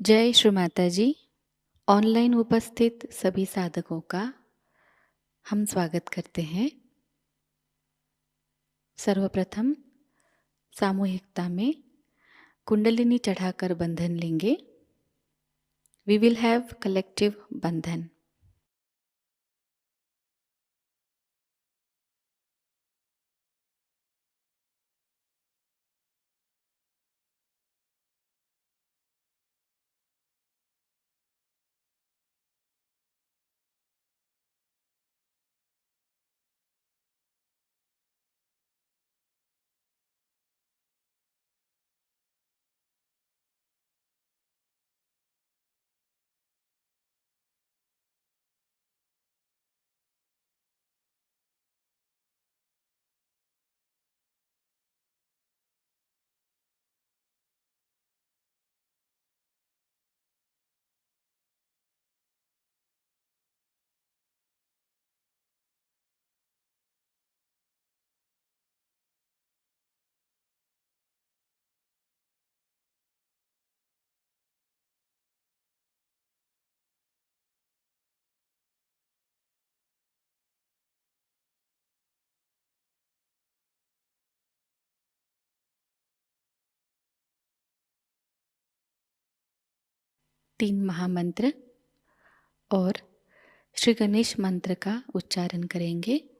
जय श्री माताजी। ऑनलाइन उपस्थित सभी साधकों का हम स्वागत करते हैं। सर्वप्रथम सामूहिकता में कुंडलिनी चढ़ाकर बंधन लेंगे। वी विल हैव कलेक्टिव बंधन। तीन महामंत्र और श्री गणेश मंत्र का उच्चारण करेंगे।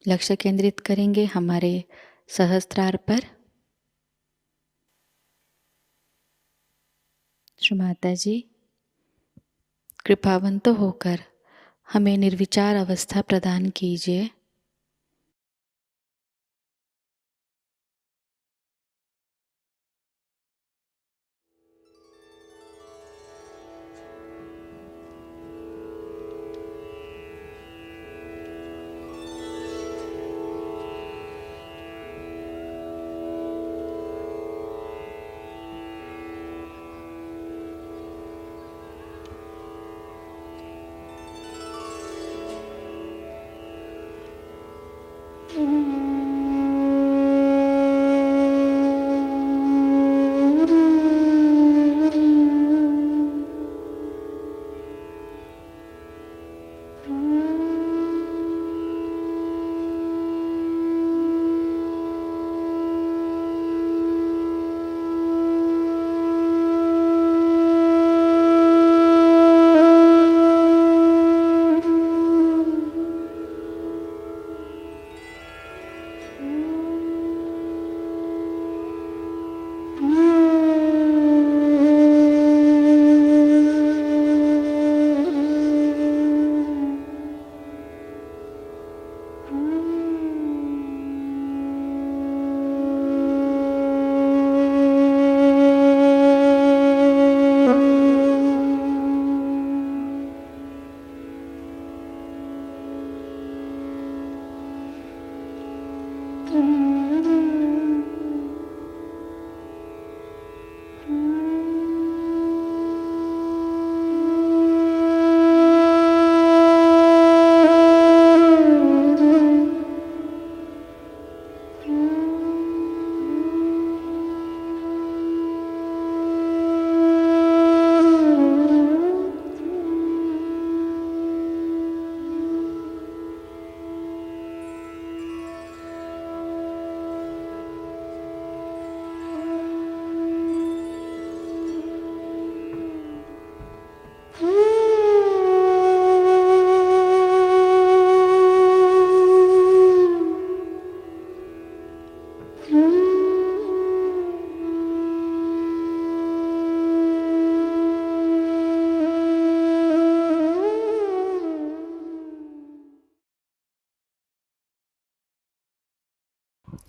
लक्ष्य केंद्रित करेंगे हमारे सहस्त्रार पर। श्री माताजी, कृपावंत होकर हमें निर्विचार अवस्था प्रदान कीजिए।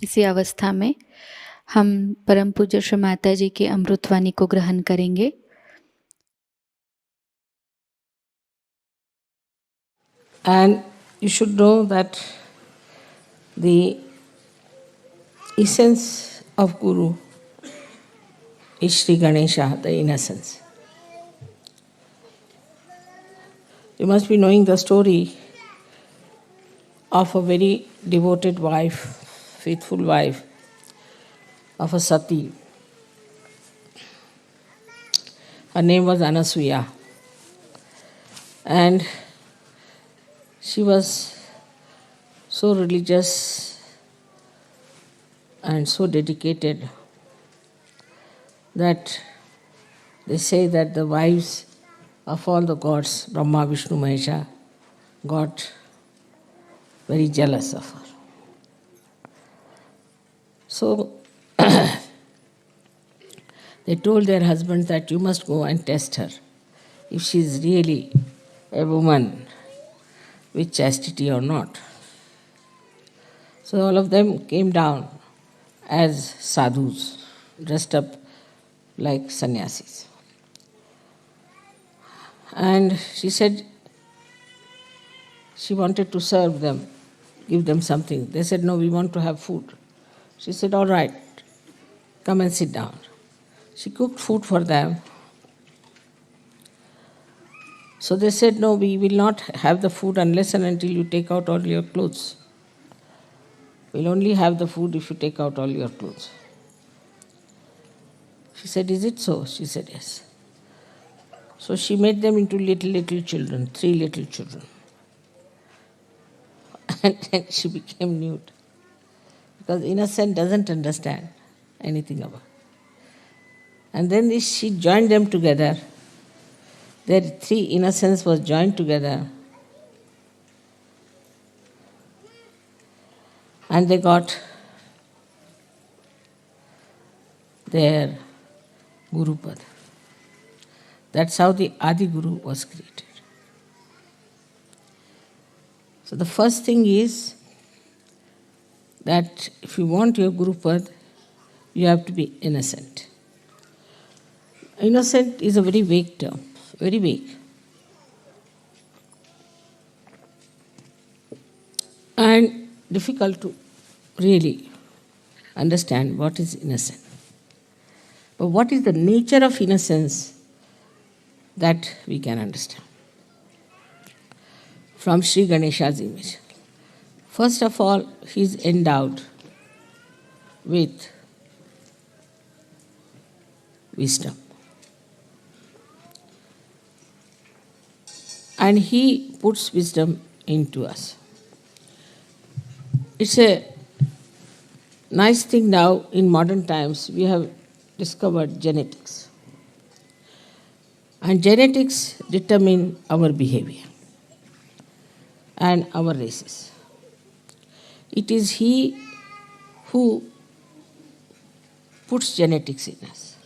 इसी अवस्था में हम परम पूज्य श्री माताजी की अमृतवाणी को ग्रहण करेंगे। And you should know that the essence of Guru is Shri Ganesha, the innocence. You must be knowing the story of a very devoted wife, faithful wife of a sati. Her name was Anasuya. And she was so religious and so dedicated that they say that the wives of all the gods, Brahma, Vishnu, Mahesha, got very jealous of her. So they told their husbands that you must go and test her if she is really a woman with chastity or not. So all of them came down as sadhus, dressed up like sannyasis. And she said she wanted to serve them, give them something. They said, no, we want to have food. She said, all right, come and sit down. She cooked food for them. So they said, no, we will not have the food unless and until you take out all your clothes. We'll only have the food if you take out all your clothes. She said, is it so? She said, yes. So she made them into little children, 3 little children. And then she became nude. Because innocent doesn't understand anything about it. And then she joined them together. Their 3 innocence was joined together. and they got their Guru Pad. That's how the Adi Guru was created. So the first thing is that if you want your Guru Pad, you have to be innocent. Innocent is a very vague term, very vague. And difficult to really understand what is innocent. But what is the nature of innocence that we can understand from Shri Ganesha's image. First of all, he is endowed with wisdom. And he puts wisdom into us. It's a nice thing now in modern times we have discovered genetics. And genetics determine our behavior and our races. It is he who puts genetics in us.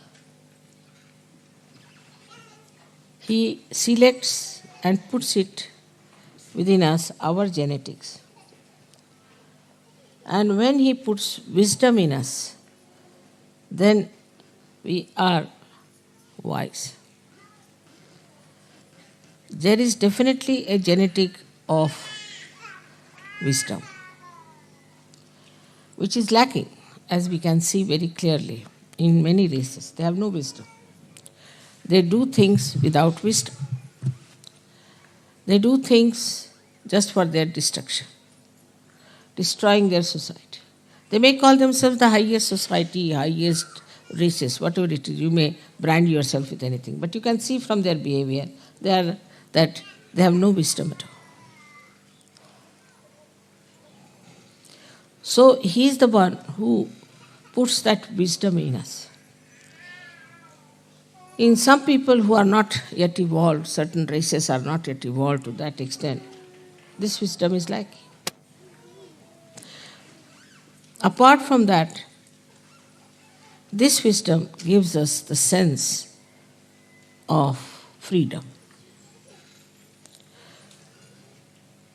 He selects and puts it within us, our genetics. And when he puts wisdom in us, then we are wise. There is definitely a genetic of wisdom, which is lacking, as we can see very clearly in many races. They have no wisdom. They do things without wisdom. They do things just for their destruction, destroying their society. They may call themselves the highest society, highest races, whatever it is. You may brand yourself with anything, but you can see from their behavior that they have no wisdom at all. So he is the one who puts that wisdom in us. In some people who are not yet evolved, certain races are not yet evolved to that extent, this wisdom is lacking. Apart from that, this wisdom gives us the sense of freedom.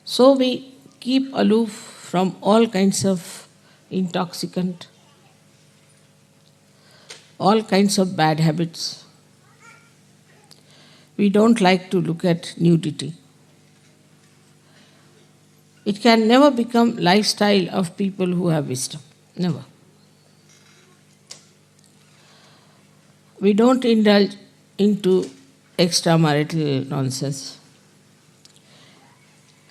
So we keep aloof from all kinds of intoxicant, all kinds of bad habits. We don't like to look at nudity. It can never become lifestyle of people who have wisdom. Never. We don't indulge into extramarital nonsense.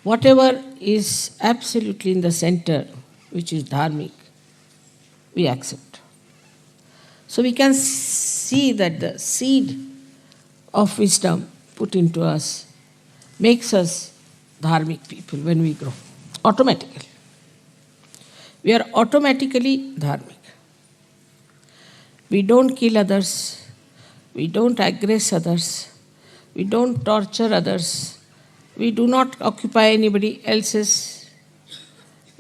Whatever is absolutely in the center, which is dharmic, we accept. So we can see that the seed of wisdom put into us makes us dharmic people when we grow, automatically. We are automatically dharmic. We don't kill others, we don't aggress others, we don't torture others, we do not occupy anybody else's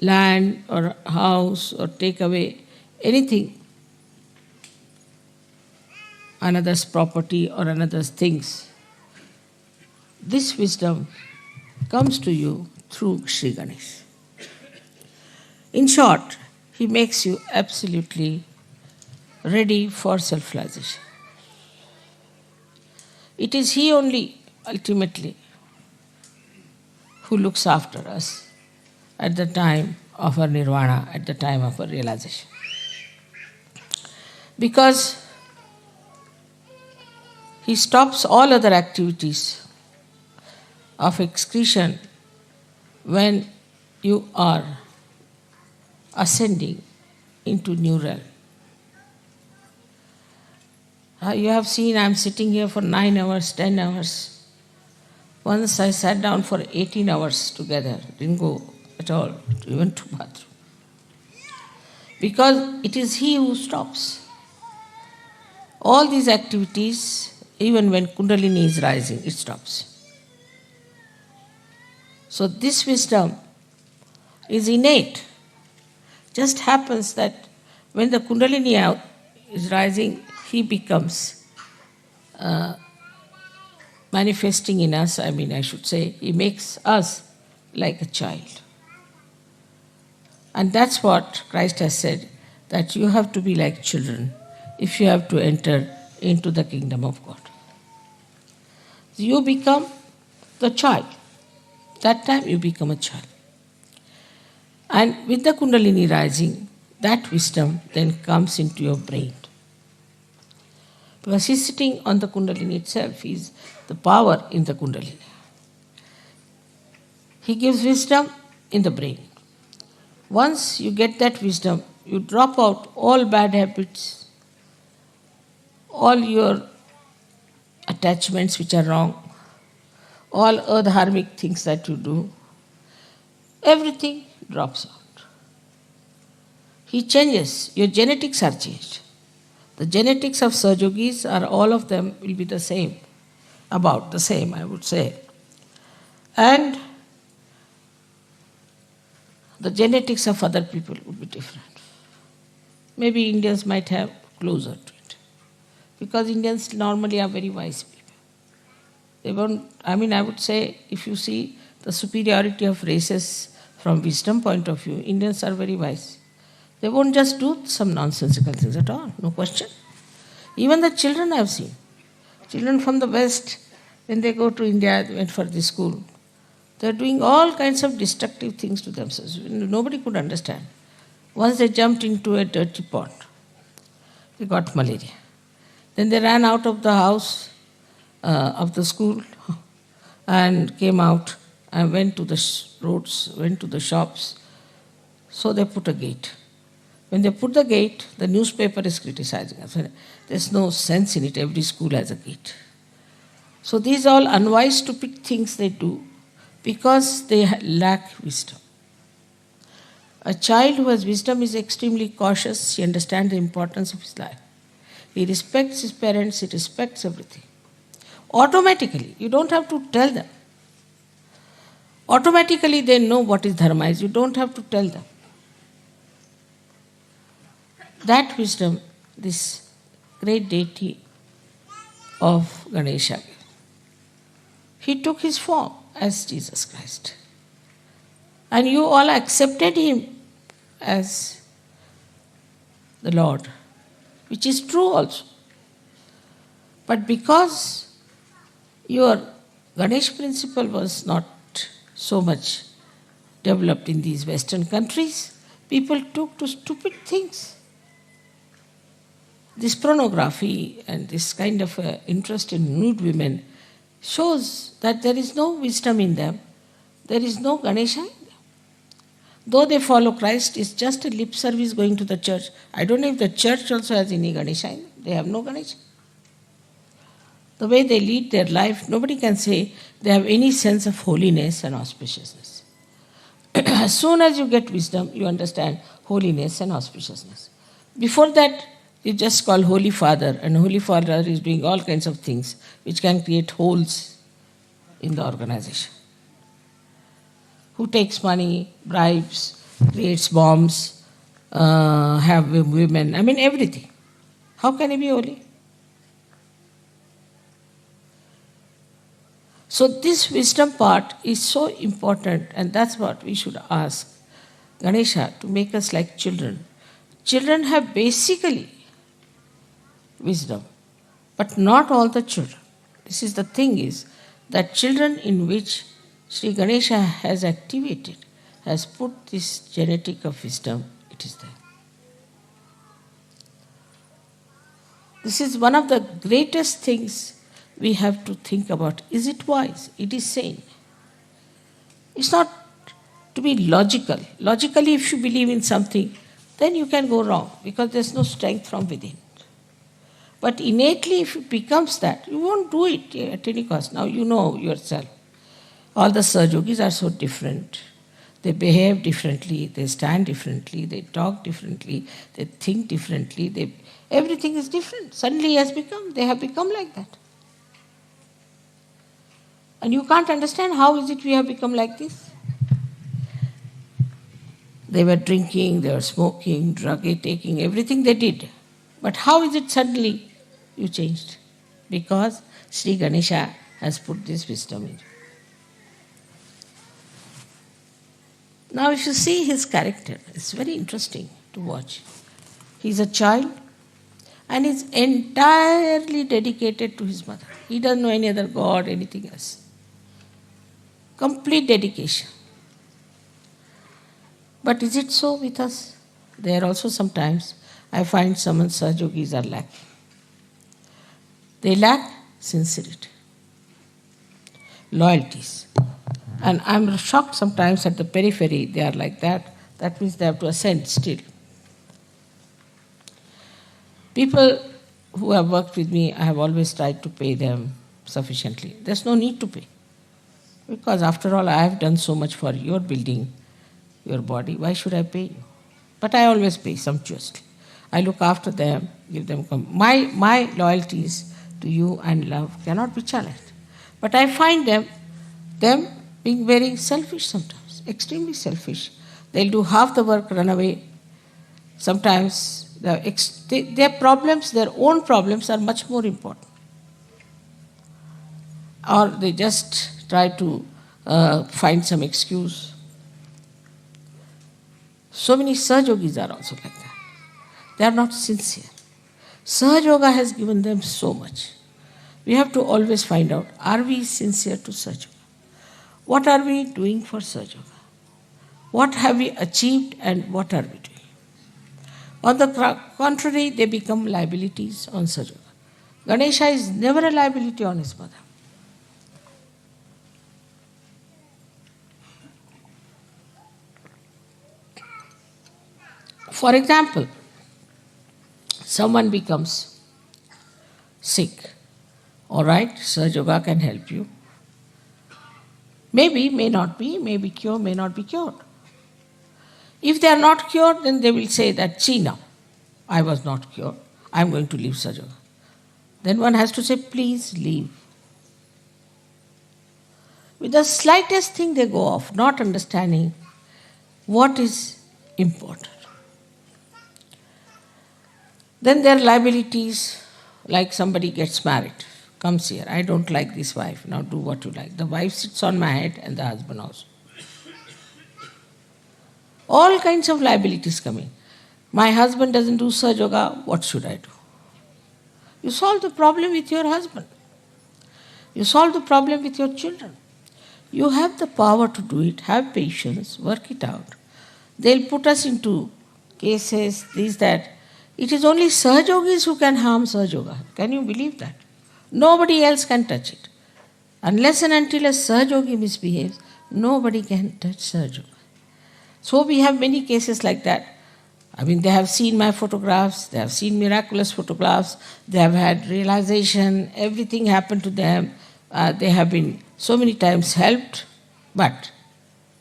land or house or take away anything, another's property or another's things. This wisdom comes to you through Shri Ganesh. In short, he makes you absolutely ready for self-realization. It is he only, ultimately, who looks after us at the time of our nirvana, at the time of our realization. Because he stops all other activities of excretion when you are ascending into new realm. You have seen I am sitting here for 9 hours, 10 hours. Once I sat down for 18 hours together, didn't go at all, even to bathroom. Because it is he who stops. All these activities, even when Kundalini is rising, it stops. So this wisdom is innate. Just happens that when the Kundalini is rising, he becomes manifesting in us, I should say, he makes us like a child. And that's what Christ has said, that you have to be like children if you have to enter into the kingdom of God. So you become the child. That time you become a child. And with the Kundalini rising, that wisdom then comes into your brain. Because he's sitting on the Kundalini itself, he's the power in the Kundalini. He gives wisdom in the brain. Once you get that wisdom, you drop out all bad habits, all your attachments which are wrong, all adharmic things that you do, everything drops out. He changes, your genetics are changed. The genetics of Sahajogis are all of them will be the same, about the same, I would say. And the genetics of other people would be different. Maybe Indians might have closer to it. Because Indians normally are very wise people. They won't, I would say, if you see the superiority of races from wisdom point of view, Indians are very wise. They won't just do some nonsensical things at all, no question. Even the children I have seen. Children from the West, when they go to India, they went for this school, they are doing all kinds of destructive things to themselves. Nobody could understand. Once they jumped into a dirty pond, they got malaria. Then they ran out of the house, of the school, and came out and went to the roads, went to the shops. So they put a gate. When they put the gate, the newspaper is criticizing us. There's no sense in it. Every school has a gate. So these are all unwise, stupid things they do because they lack wisdom. A child who has wisdom is extremely cautious. He understands the importance of his life. He respects his parents. He respects everything. Automatically, you don't have to tell them. Automatically, they know what is dharma is. You don't have to tell them. That wisdom, this great deity of Ganesha, he took his form as Jesus Christ. And you all accepted him as the Lord, which is true also. But because your Ganesh principle was not so much developed in these Western countries, people took to stupid things. This pornography and this kind of interest in nude women shows that there is no wisdom in them, there is no Ganesha in them. Though they follow Christ, it's just a lip service going to the church. I don't know if the church also has any Ganesha in them. They have no Ganesha. The way they lead their life, nobody can say they have any sense of holiness and auspiciousness. As soon as you get wisdom, you understand holiness and auspiciousness. Before that, you just call Holy Father, and Holy Father is doing all kinds of things which can create holes in the organization. Who takes money, bribes, creates bombs, have women, everything. How can he be holy? So this wisdom part is so important, and that's what we should ask Ganesha to make us like children. Children have basically wisdom, but not all the children. This is the thing is that children in which Sri Ganesha has activated, has put this genetic of wisdom, it is there. This is one of the greatest things we have to think about. Is it wise? It is sane. It's not to be logical. Logically, if you believe in something, then you can go wrong because there's no strength from within. But innately, if it becomes that, you won't do it at any cost. Now you know yourself. All the Sahajogis are so different. They behave differently, they stand differently, they talk differently, they think differently. Everything is different. Suddenly they have become like that. And you can't understand how is it we have become like this. They were drinking, they were smoking, drug taking, everything they did. But how is it suddenly you changed? Because Sri Ganesha has put this wisdom in you. Now, if you see his character, it's very interesting to watch. He's a child and is entirely dedicated to his mother. He doesn't know any other god, anything else. Complete dedication. But is it so with us? There also sometimes I find some Sahajogis are lacking. They lack sincerity, loyalties. And I'm shocked sometimes at the periphery, they are like that. That means they have to ascend still. People who have worked with me, I have always tried to pay them sufficiently. There's no need to pay. Because after all, I have done so much for your building, your body. Why should I pay you? But I always pay sumptuously. I look after them, give them my loyalties to you and love cannot be challenged. But I find them being very selfish sometimes, extremely selfish. They'll do half the work, run away. Sometimes their problems, their own problems are much more important. Or they just try to find some excuse. So many Sahajogis are also like that. They are not sincere. Sahajayoga has given them so much. We have to always find out, are we sincere to Sahajayoga? What are we doing for Sahajayoga? What have we achieved and what are we doing? On the contrary, they become liabilities on Sahajayoga. Ganesha is never a liability on his mother. For example, someone becomes sick. All right, Sahajayoga can help you. Maybe, may not be, may be cured, may not be cured. If they are not cured, then they will say that, see now, I was not cured, I am going to leave Sahajayoga. Then one has to say, please leave. With the slightest thing they go off, not understanding what is important. Then there are liabilities, like somebody gets married, comes here, I don't like this wife, now do what you like. The wife sits on my head and the husband also. All kinds of liabilities coming. My husband doesn't do Sahajayoga, what should I do? You solve the problem with your husband. You solve the problem with your children. You have the power to do it, have patience, work it out. They'll put us into cases, this, that. It is only Sahajogis who can harm Sahajayoga. Can you believe that? Nobody else can touch it. Unless and until a Sahajogi misbehaves, nobody can touch Sahajayoga. So we have many cases like that. I mean, they have seen my photographs, they have seen miraculous photographs, they have had realization, everything happened to them. They have been so many times helped, but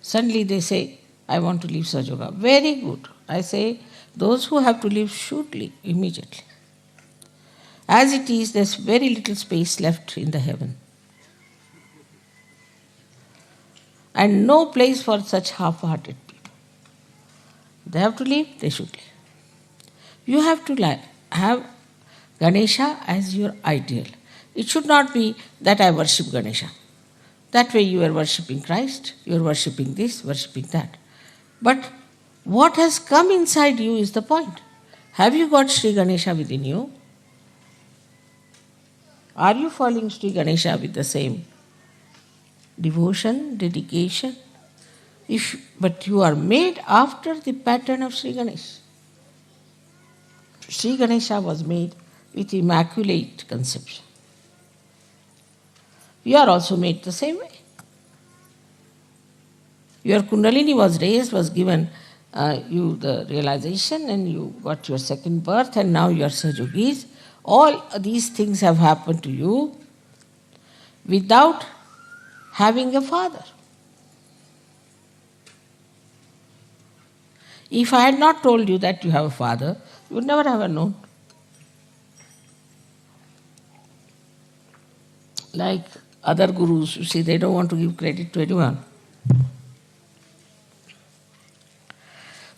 suddenly they say, I want to leave Sahajayoga. Very good. I say, those who have to leave should leave immediately. As it is, there's very little space left in the heaven. And no place for such half-hearted people. They have to leave, they should leave. You have to have Ganesha as your ideal. It should not be that I worship Ganesha. That way you are worshipping Christ, you are worshipping this, worshipping that. But what has come inside you is the point. Have you got Sri Ganesha within you? Are you following Sri Ganesha with the same devotion, dedication? But you are made after the pattern of Sri Ganesha. Sri Ganesha was made with immaculate conception. You are also made the same way. Your Kundalini was raised, was given you the realization, and you got your second birth, and now you are Sahajogis. All these things have happened to you without having a father. If I had not told you that you have a father, you would never have known. Like other gurus, you see, they don't want to give credit to anyone.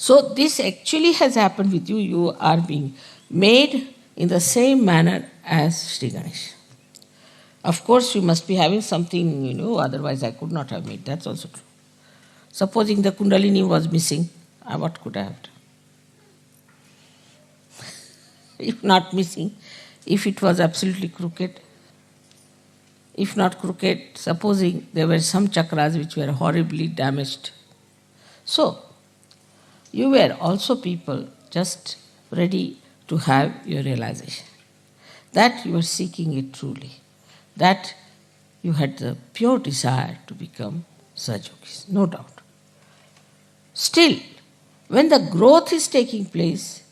So this actually has happened with you. You are being made in the same manner as Shri Ganesha. Of course, you must be having something, otherwise I could not have made. That's also true. Supposing the Kundalini was missing, what could I have done? If not missing, if it was absolutely crooked, if not crooked, supposing there were some chakras which were horribly damaged. So, you were also people just ready to have your realization that you were seeking it truly, that you had the pure desire to become Sahajogis, no doubt. Still, when the growth is taking place,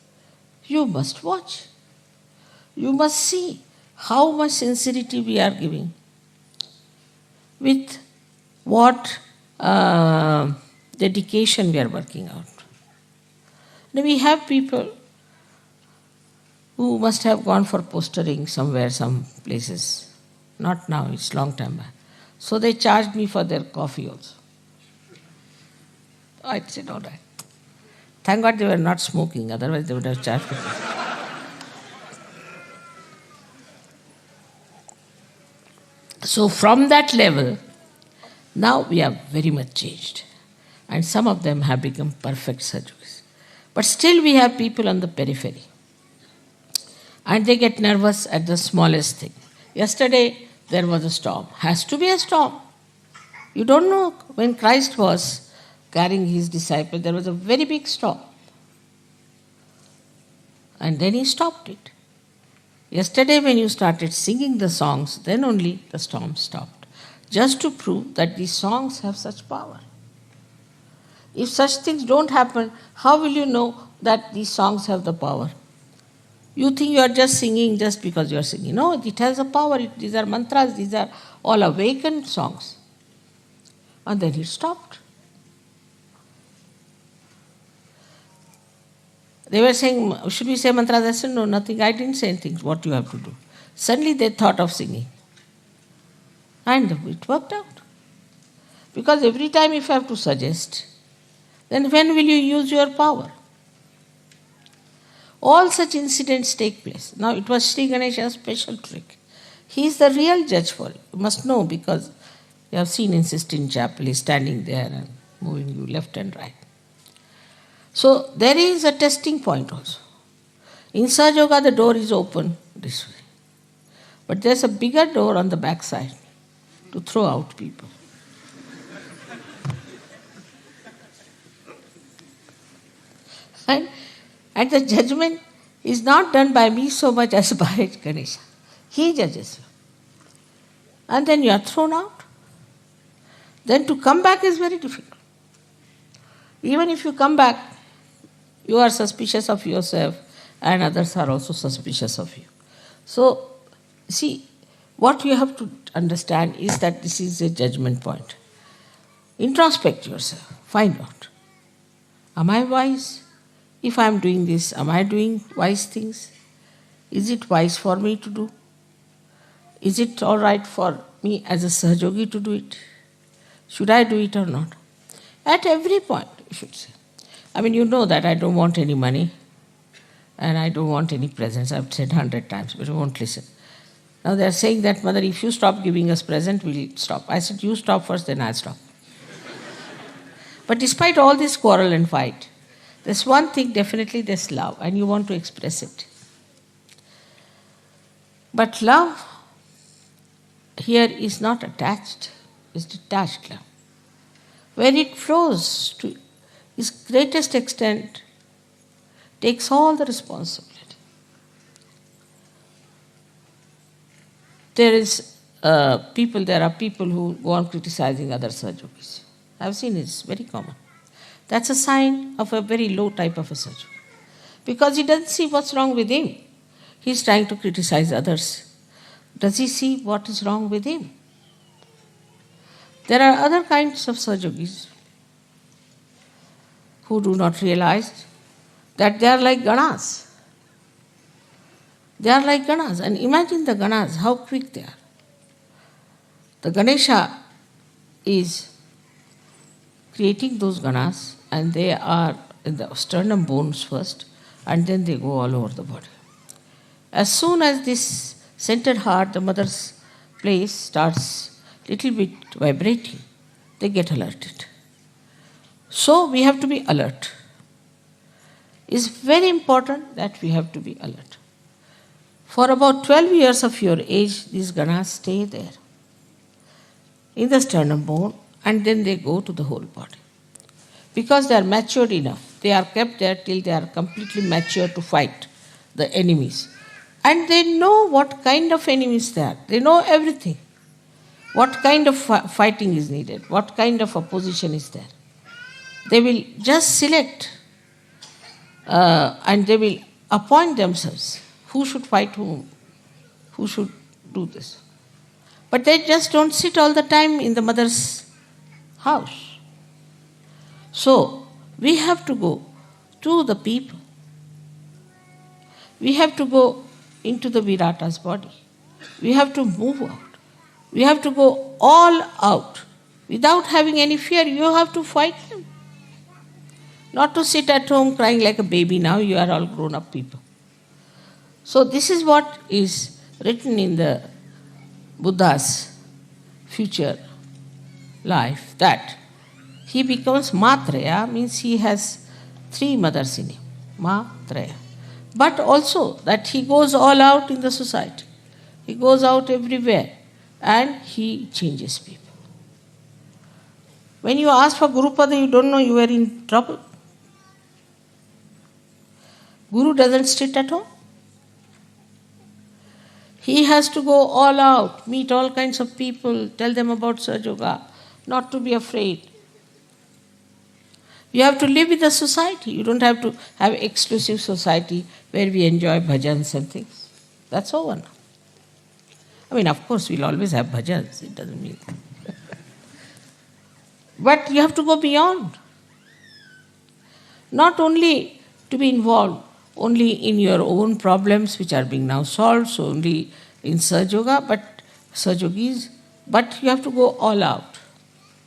you must watch. You must see how much sincerity we are giving, with what dedication we are working out. Now we have people who must have gone for postering somewhere, some places. Not now, it's long time back. So they charged me for their coffee also. I said, all right. Thank God they were not smoking, otherwise they would have charged me. So from that level, now we are very much changed. And some of them have become perfect Sahajogis. But still we have people on the periphery. And they get nervous at the smallest thing. Yesterday there was a storm. Has to be a storm. You don't know, when Christ was carrying his disciples, there was a very big storm. And then he stopped it. Yesterday when you started singing the songs, then only the storm stopped. Just to prove that these songs have such power. If such things don't happen, how will you know that these songs have the power? You think you are just singing just because you are singing. No, it has a power. These are mantras, these are all awakened songs. And then it stopped. They were saying, should we say mantras? I said, no, nothing. I didn't say anything. What you have to do. Suddenly they thought of singing. And it worked out. Because every time if you have to suggest, then when will you use your power? All such incidents take place. Now it was Shri Ganesha's special trick. He is the real judge for it. You must know, because you have seen in Sistine Chapel, he is standing there and moving you left and right. So there is a testing point also. In Sahajayoga the door is open this way. But there is a bigger door on the back side to throw out people. And the judgment is not done by me so much as by Ganesha. He judges you. And then you are thrown out. Then to come back is very difficult. Even if you come back, you are suspicious of yourself and others are also suspicious of you. So, see, what you have to understand is that this is a judgment point. Introspect yourself. Find out. Am I wise? If I am doing this, am I doing wise things? Is it wise for me to do? Is it all right for me as a Sahajogi to do it? Should I do it or not? At every point, you should say. I mean, you know that I don't want any money and I don't want any presents. I've said 100 times, but you won't listen. Now they are saying that, Mother, if you stop giving us present, we'll stop. I said, you stop first, then I'll stop. But despite all this quarrel and fight, there's one thing, definitely there's love, and you want to express it. But love here is not attached, it's detached love. When it flows to its greatest extent, takes all the responsibility. There are people who go on criticizing other Sahajogis. I've seen it's very common. That's a sign of a very low type of a Sahajogi. Because he doesn't see what's wrong with him. He's trying to criticize others. Does he see what is wrong with him? There are other kinds of Sahajogis who do not realize that they are like Ganas. They are like Ganas. And imagine the Ganas, how quick they are. The Ganesha is creating those Ganas and they are in the sternum bones first, and then they go all over the body. As soon as this centered heart, the mother's place, starts little bit vibrating, they get alerted. So we have to be alert. It's very important that we have to be alert. For about 12 years of your age, these ganas stay there in the sternum bone, and then they go to the whole body. Because they are matured enough, they are kept there till they are completely mature to fight the enemies. And they know what kind of enemies they are. They know everything. What kind of fighting is needed, what kind of opposition is there. They will just select and they will appoint themselves who should fight whom, who should do this. But they just don't sit all the time in the mother's house. So, we have to go to the people. We have to go into the Virata's body. We have to move out. We have to go all out. Without having any fear, you have to fight him. Not to sit at home crying like a baby now, you are all grown up people. So this is what is written in the Buddha's future life, that he becomes Matraya, means he has 3 mothers in him, Matraya. But also that he goes all out in the society. He goes out everywhere and he changes people. When you ask for Gurupada, you don't know you are in trouble. Guru doesn't sit at home. He has to go all out, meet all kinds of people, tell them about Sahajayoga, not to be afraid. You have to live with the society. You don't have to have exclusive society where we enjoy bhajans and things. That's over now. I mean, of course, we'll always have bhajans. It doesn't mean that. But you have to go beyond. Not only to be involved only in your own problems which are being now solved, so only in Sahajayoga, but Sahajogis, but you have to go all out.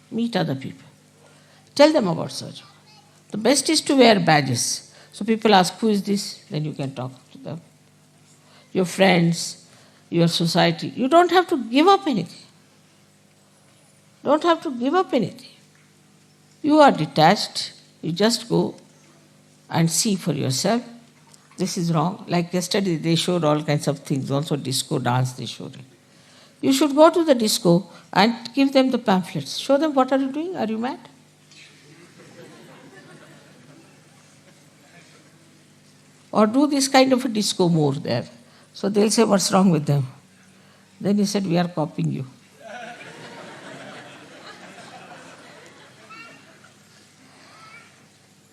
Meet other people. Tell them about Sahajayoga. The best is to wear badges. So people ask, who is this? Then you can talk to them. Your friends, your society. You don't have to give up anything. Don't have to give up anything. You are detached. You just go and see for yourself. This is wrong. Like yesterday they showed all kinds of things. Also disco dance they showed it. You should go to the disco and give them the pamphlets. Show them, what are you doing? Are you mad? Or do this kind of a disco more there. So they'll say, what's wrong with them? Then he said, we are copying you.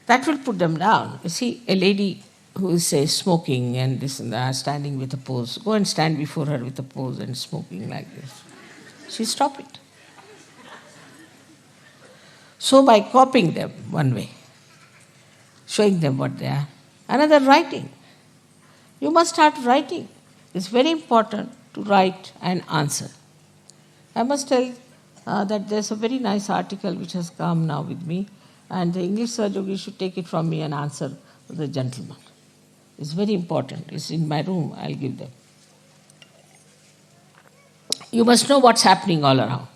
That will put them down. You see, a lady who is, say, smoking and this and that, standing with a pose, go and stand before her with a pose and smoking like this. She stop it. So by copying them one way, showing them what they are. Another, writing. You must start writing. It's very important to write and answer. I must tell that there's a very nice article which has come now with me, and the English Sahajayogi should take it from me and answer the gentleman. It's very important. It's in my room. I'll give them. You must know what's happening all around.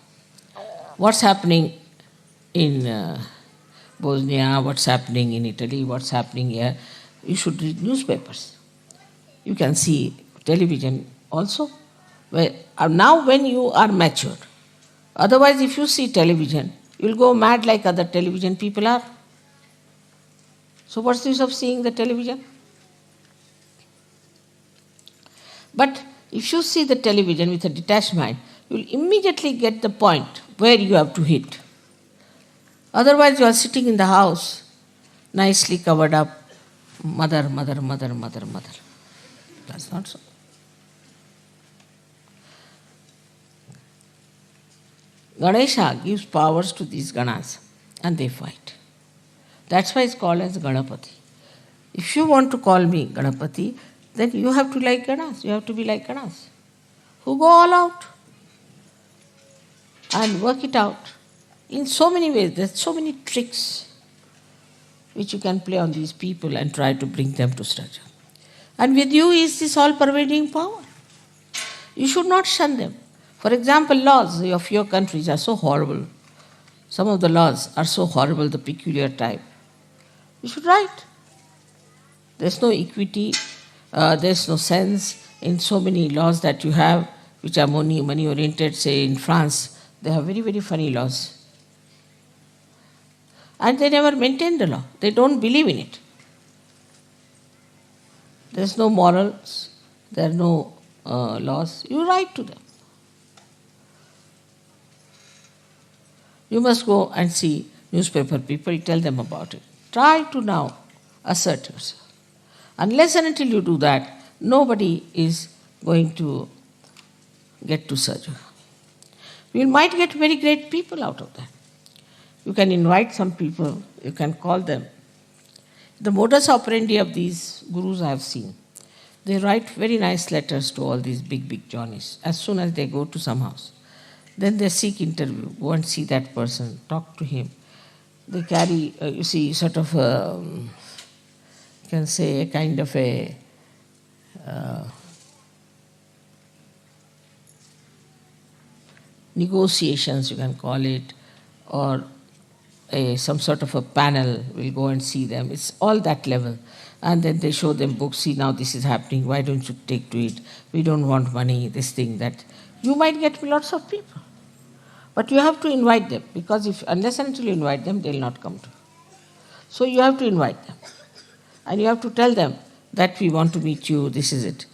What's happening in Bosnia, what's happening in Italy, what's happening here. You should read newspapers. You can see television also. Now when you are matured. Otherwise, if you see television, you'll go mad like other television people are. So what's the use of seeing the television? But if you see the television with a detached mind, you'll immediately get the point where you have to hit. Otherwise, you are sitting in the house, nicely covered up, mother, mother, mother, mother, mother. That's not so. Ganesha gives powers to these ganas and they fight. That's why it's called as Ganapati. If you want to call me Ganapati, then you have to like ganas. You have to be like ganas, who go all out and work it out in so many ways. There's so many tricks. which you can play on these people and try to bring them to structure. And with you is this all-pervading power. You should not shun them. For example, laws of your countries are so horrible. Some of the laws are so horrible, the peculiar type. You should write. There's no equity, there's no sense in so many laws that you have, which are money oriented. Say in France, they have very, very funny laws. And they never maintain the law. They don't believe in it. There's no morals, there are no laws. You write to them. You must go and see newspaper people, tell them about it. Try to now assert yourself. Unless and until you do that, nobody is going to get to Sahajayoga. You might get very great people out of that. You can invite some people, you can call them. The modus operandi of these gurus I have seen. They write very nice letters to all these big Johnnies as soon as they go to some house. Then they seek interview, go and see that person, talk to him. They carry, sort of, you can say, a kind of a negotiations, you can call it, or some sort of a panel will go and see them. It's all that level. And then they show them books, see now this is happening, why don't you take to it? We don't want money, this thing, that. You might get lots of people. But you have to invite them, because unless and until you invite them, they'll not come to you. So you have to invite them. And you have to tell them that we want to meet you, this is it.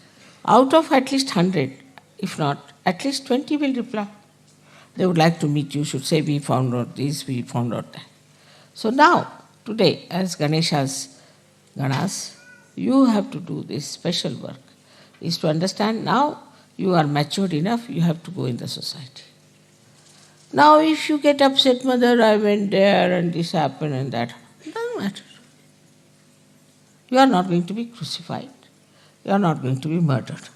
Out of at least 100, if not, at least 20 will reply. They would like to meet you, should say, we found out this, we found out that. So now, today, as Ganesha's Ganas, you have to do this special work, is to understand now you are matured enough, you have to go in the society. Now if you get upset, mother, I went there and this happened and that, it doesn't matter. You are not going to be crucified. You are not going to be murdered.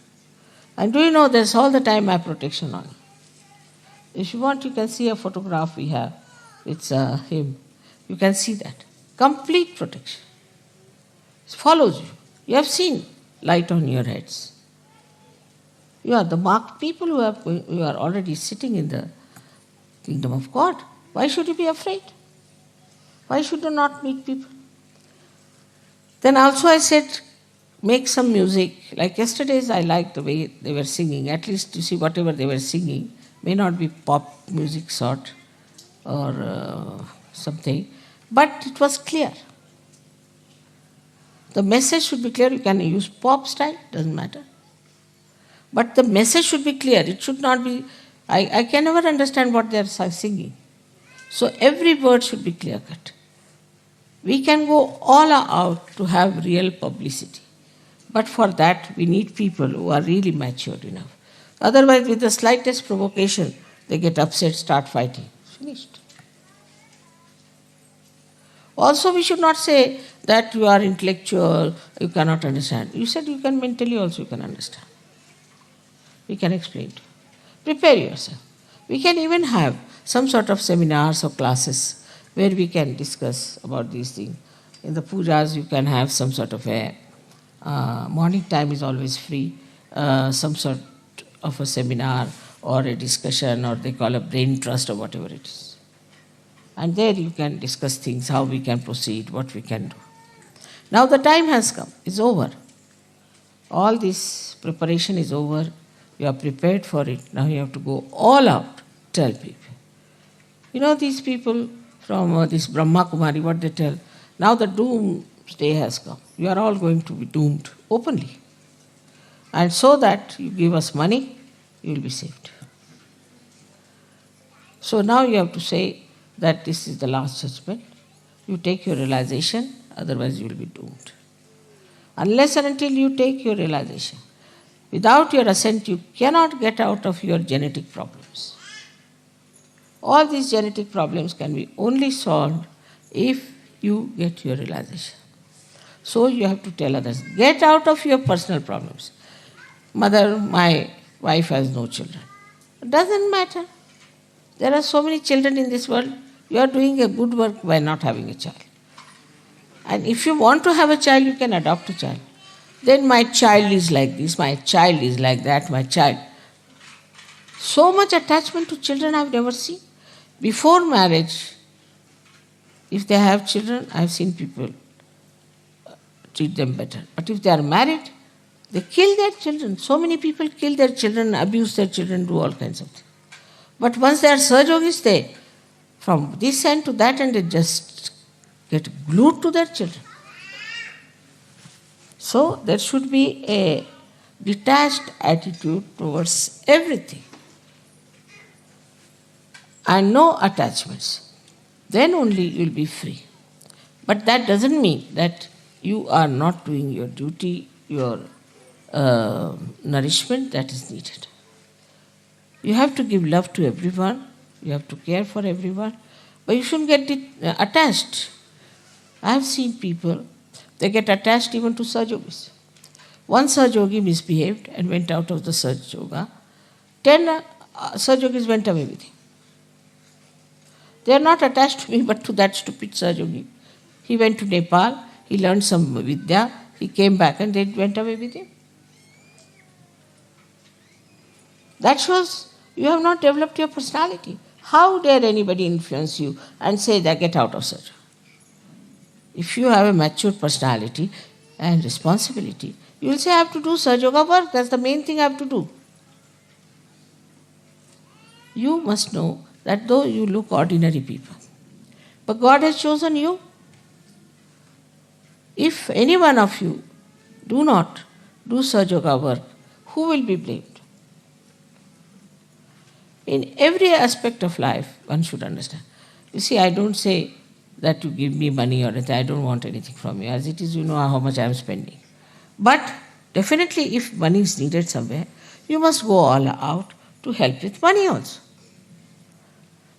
And do you know there's all the time my protection on you. If you want, you can see a photograph we have. It's him. You can see that. Complete protection. It follows you. You have seen light on your heads. You are the marked people who are already sitting in the kingdom of God. Why should you be afraid? Why should you not meet people? Then also I said, make some music. Like yesterday's, I liked the way they were singing. At least you see whatever they were singing may not be pop music sort or something, but it was clear. The message should be clear. You can use pop style, doesn't matter. But the message should be clear. It should not be, I can never understand what they are singing. So every word should be clear cut. We can go all out to have real publicity. But for that, we need people who are really matured enough. Otherwise, with the slightest provocation, they get upset, start fighting. Finished. Also, we should not say that you are intellectual, you cannot understand. You said you can mentally also you can understand. We can explain to you. Prepare yourself. We can even have some sort of seminars or classes where we can discuss about these things. In the pujas, you can have some sort of a morning time is always free, some sort of a seminar or a discussion, or they call a brain trust or whatever it is. And there you can discuss things, how we can proceed, what we can do. Now the time has come, it's over. All this preparation is over. You are prepared for it. Now you have to go all out, tell people. You know these people from this Brahma Kumari, what they tell? Now the doomsday has come. You are all going to be doomed openly. And so that you give us money, you will be saved. So now you have to say that this is the last judgment. You take your realization, otherwise you will be doomed. Unless and until you take your realization, without your assent, you cannot get out of your genetic problems. All these genetic problems can be only solved if you get your realization. So you have to tell others, get out of your personal problems. Mother, my wife has no children. It doesn't matter. There are so many children in this world. You are doing a good work by not having a child. And if you want to have a child, you can adopt a child. Then my child is like this, my child is like that, my child. So much attachment to children I've never seen. Before marriage, if they have children, I've seen people treat them better. But if they are married, they kill their children. So many people kill their children, abuse their children, do all kinds of things. But once they are Sahajogis, they, from this end to that end, they just get glued to their children. So there should be a detached attitude towards everything and no attachments. Then only you will be free. But that doesn't mean that you are not doing your duty, your nourishment that is needed. You have to give love to everyone, you have to care for everyone, but you shouldn't get attached. I have seen people, they get attached even to Sahajogis. One Sahajogi misbehaved and went out of the Sahajoga. 10 Sahajogis went away with him. They are not attached to me but to that stupid Sahajogi. He went to Nepal, he learned some Vidya, he came back and they went away with him. That shows you have not developed your personality. How dare anybody influence you and say that get out of Sahajoga? If you have a mature personality and responsibility, you will say I have to do Sahajoga work, that's the main thing I have to do. You must know that though you look ordinary people, but God has chosen you. If any one of you do not do Sahajoga work, who will be blamed? In every aspect of life, one should understand. You see, I don't say that you give me money or anything. I don't want anything from you. As it is, you know how much I am spending. But definitely, if money is needed somewhere, you must go all out to help with money also.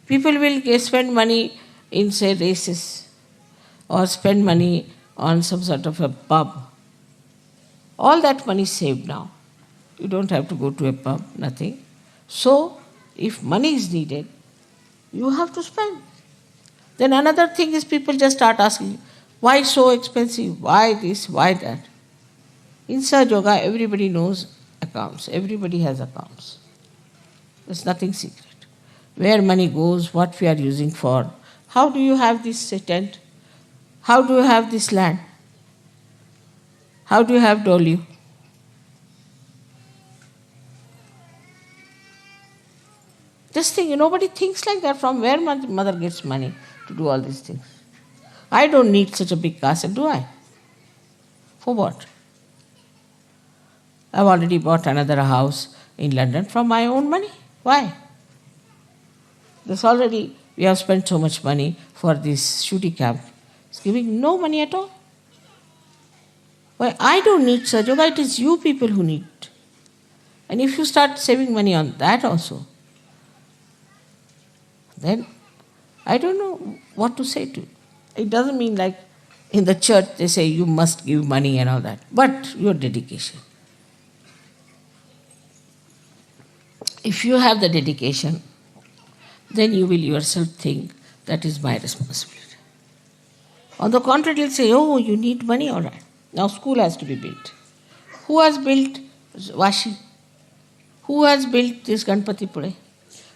People will spend money in, say, races or spend money on some sort of a pub. All that money is saved now. You don't have to go to a pub, nothing. So, if money is needed, you have to spend. Then another thing is people just start asking, why so expensive? Why this? Why that? In Sahajoga, everybody knows accounts. Everybody has accounts. There's nothing secret. Where money goes, what we are using for. How do you have this tent? How do you have this land? How do you have Dolio? Just think, nobody thinks like that. From where mother gets money to do all these things? I don't need such a big castle, do I? For what? I've already bought another house in London from my own money. Why? We have spent so much money for this shooting camp. It's giving no money at all. Why? I don't need Sahajoga, it is you people who need it. And if you start saving money on that also, then I don't know what to say to you. It doesn't mean like in the church they say you must give money and all that, but your dedication. If you have the dedication, then you will yourself think that is my responsibility. On the contrary, you'll say, oh, you need money, all right. Now school has to be built. Who has built Vashi? Who has built this Ganpati Pune?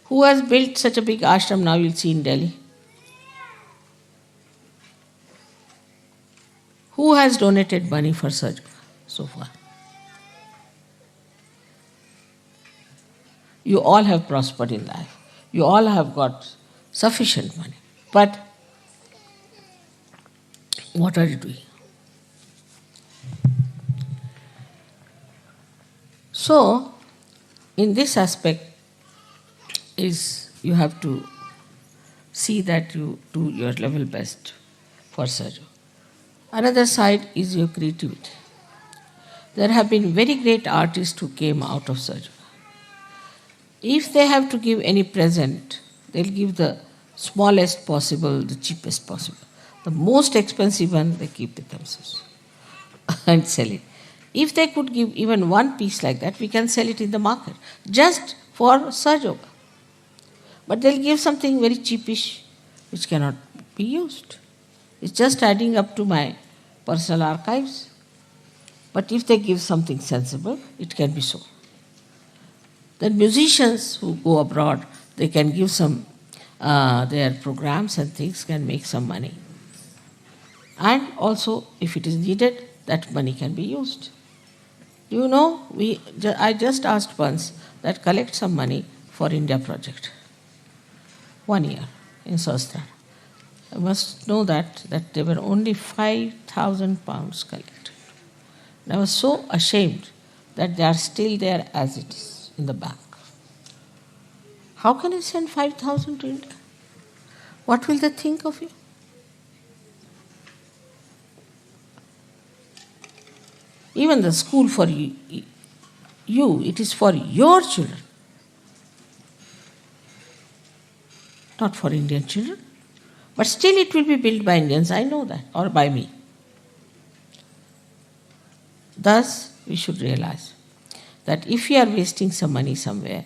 Who has built such a big ashram now you'll see in Delhi? Who has donated money for Sahajoga so far? You all have prospered in life. You all have got sufficient money. But what are you doing? So, in this aspect, you have to see that you do your level best for Sahajoga. Another side is your creativity. There have been very great artists who came out of Sahajoga. If they have to give any present, they'll give the smallest possible, the cheapest possible. The most expensive one, they keep with themselves and sell it. If they could give even one piece like that, we can sell it in the market, just for Sahajoga. But they'll give something very cheapish, which cannot be used. It's just adding up to my personal archives. But if they give something sensible, it can be so. Then musicians who go abroad, they can give some, their programs and things can make some money. And also, if it is needed, that money can be used. You know, I just asked once that collect some money for India project. 1 year in Sastra. I must know that there were only 5,000 pounds collected. And I was so ashamed that they are still there as it is in the bank. How can you send 5,000 to India? What will they think of you? Even the school for you, it is for your children, not for Indian children. But still it will be built by Indians, I know that, or by me. Thus, we should realize that if we are wasting some money somewhere,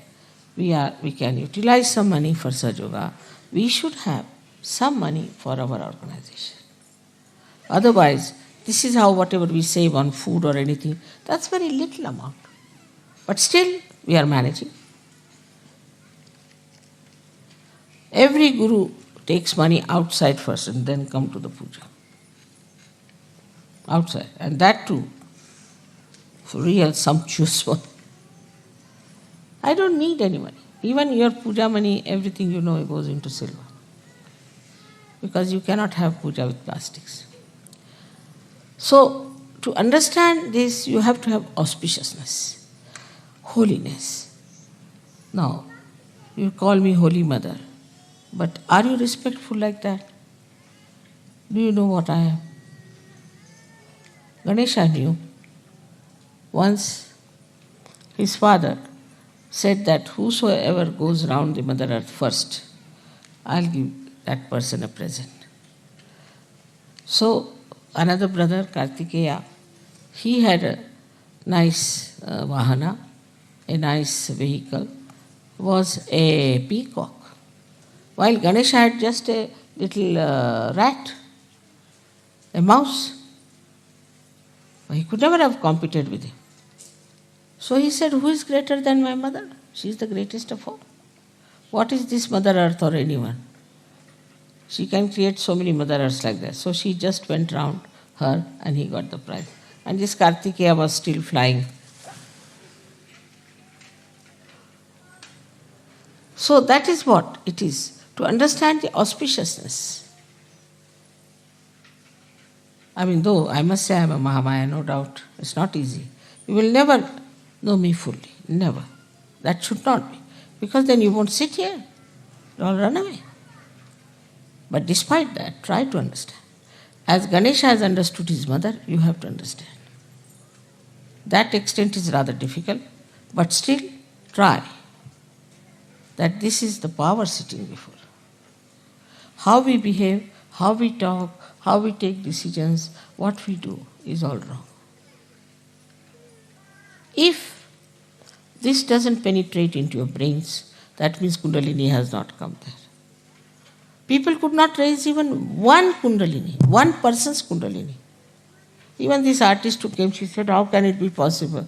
we can utilize some money for Sahajayoga. We should have some money for our organization. Otherwise, this is how whatever we save on food or anything, that's very little amount. But still, we are managing. Every guru takes money outside first and then come to the puja. Outside. And that too, for real sumptuous one. I don't need any money. Even your puja money, everything you know goes into silver. Because you cannot have puja with plastics. So, to understand this, you have to have auspiciousness, holiness. Now, you call me Holy Mother, but are you respectful like that? Do you know what I am? Ganesha knew. Once, his father said that whosoever goes round the Mother Earth first, I'll give that person a present. So, another brother, Kartikeya, he had a nice vahana, a nice vehicle, was a peacock. While Ganesha had just a little rat, a mouse. He could never have competed with him. So he said, who is greater than my mother? She is the greatest of all. What is this Mother Earth or anyone? She can create so many Mother Earths like that. So she just went round her and he got the prize. And this Kartikeya was still flying. So that is what it is, to understand the auspiciousness. I mean, though I must say I am a Mahamaya, no doubt, it's not easy. You will never know me fully, never. That should not be. Because then you won't sit here, you'll all run away. But despite that, try to understand. As Ganesha has understood his mother, you have to understand. That extent is rather difficult, but still try. That this is the power sitting before. How we behave, how we talk, how we take decisions, what we do is all wrong. If this doesn't penetrate into your brains, that means Kundalini has not come there. People could not raise even one Kundalini, one person's Kundalini. Even this artist who came, she said, how can it be possible?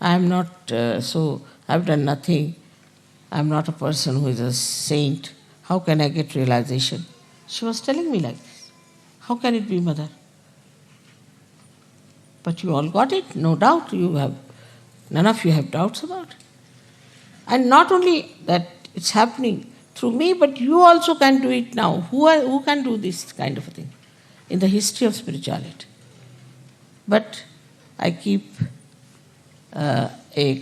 I am not I've done nothing. I am not a person who is a saint. How can I get realization? She was telling me like this. How can it be, Mother? But you all got it, no doubt. None of you have doubts about it. And not only that it's happening through me, but you also can do it now. Who can do this kind of a thing in the history of spirituality? But I keep a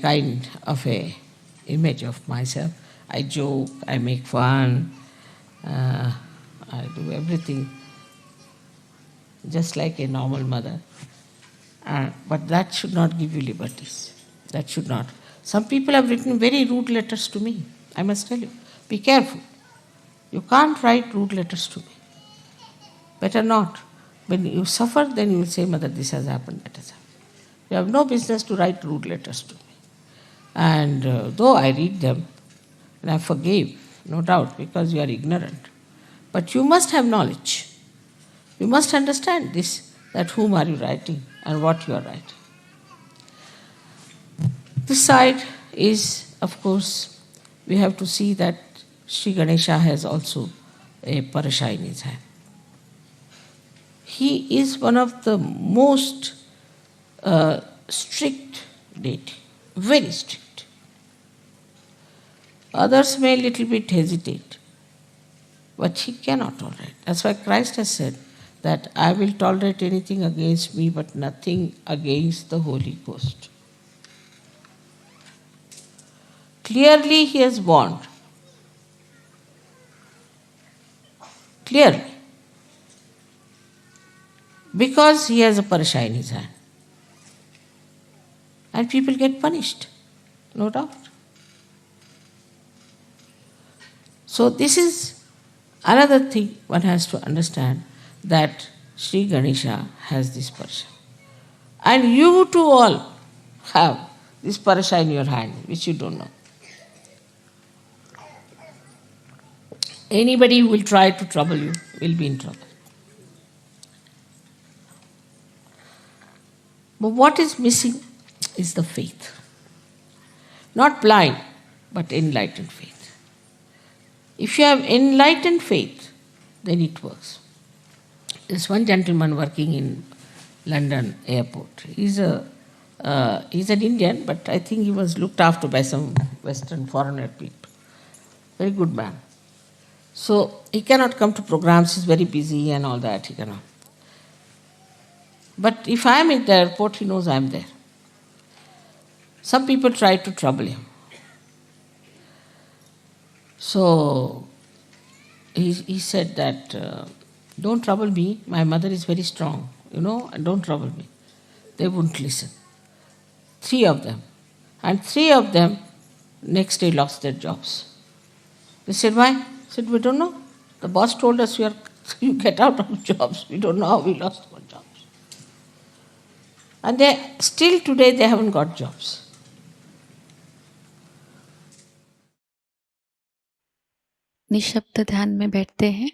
kind of a image of myself. I joke, I make fun, I do everything just like a normal mother. But that should not give you liberties. That should not. Some people have written very rude letters to me. I must tell you, be careful. You can't write rude letters to me. Better not. When you suffer, then you will say, Mother, this has happened, that has happened. You have no business to write rude letters to me. And though I read them, and I forgive, no doubt, because you are ignorant. But you must have knowledge. You must understand this, that whom are you writing and what you are writing. This side is, of course, we have to see that Sri Ganesha has also a parasha in his hand. He is one of the most strict deity, very strict. Others may a little bit hesitate, but he cannot tolerate. That's why Christ has said that I will tolerate anything against me, but nothing against the Holy Ghost. Clearly he has warned. Clearly. Because he has a parasha in his hand. And people get punished, no doubt. So this is another thing one has to understand, that Sri Ganesha has this parasha. And you too all have this parasha in your hand, which you don't know. Anybody who will try to trouble you will be in trouble. But what is missing is the faith. Not blind, but enlightened faith. If you have enlightened faith, then it works. There's one gentleman working in London airport. He's an Indian, but I think he was looked after by some Western foreigner people. Very good man. So he cannot come to programs, he's very busy and all that, he cannot. But if I am in the airport, he knows I am there. Some people try to trouble him. So he said that, don't trouble me, my mother is very strong, and don't trouble me. They wouldn't listen. 3 of them. And 3 of them next day lost their jobs. They said, why? I said, we don't know. The boss told us you get out of jobs. We don't know how we lost our jobs. And still today they haven't got jobs. निशब्द ध्यान में बैठते हैं।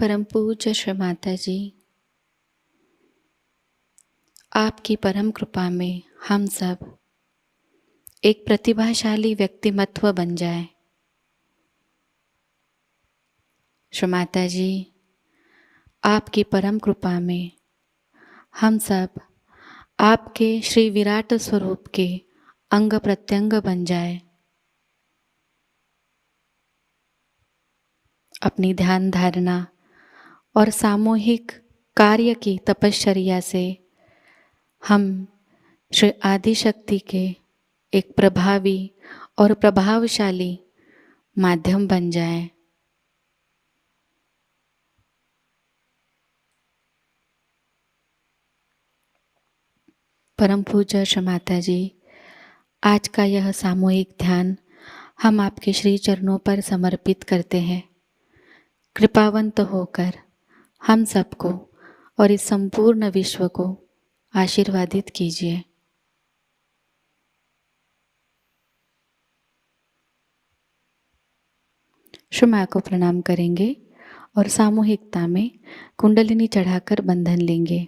परम पूज्य श्री माताजी, आपकी परम कृपा में हम सब एक प्रतिभाशाली व्यक्तिमत्व बन जाए। श्री माताजी, आपकी परम कृपा में हम सब आपके श्री विराट स्वरूप के अंग प्रत्यंग बन जाए। अपनी ध्यान धारणा और सामूहिक कार्य की तपश्चर्या से हम श्री आदिशक्ति के एक प्रभावी और प्रभावशाली माध्यम बन जाए। परम पूज्य श्री माताजी, आज का यह सामूहिक ध्यान हम आपके श्री चरणों पर समर्पित करते हैं। कृपावंत होकर हम सबको और इस संपूर्ण विश्व को आशीर्वादित कीजिए। श्री माँ को प्रणाम करेंगे और सामूहिकता में कुंडलिनी चढ़ाकर बंधन लेंगे।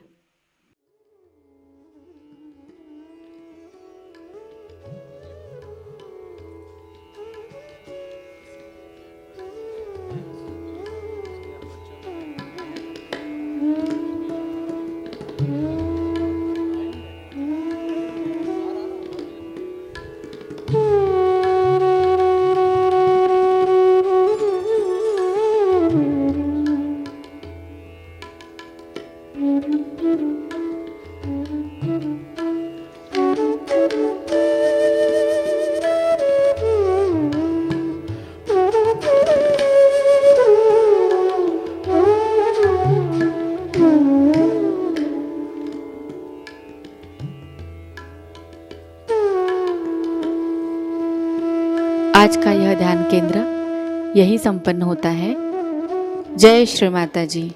आज का यह ध्यान केंद्र यही संपन्न होता है। जय श्री माता जी।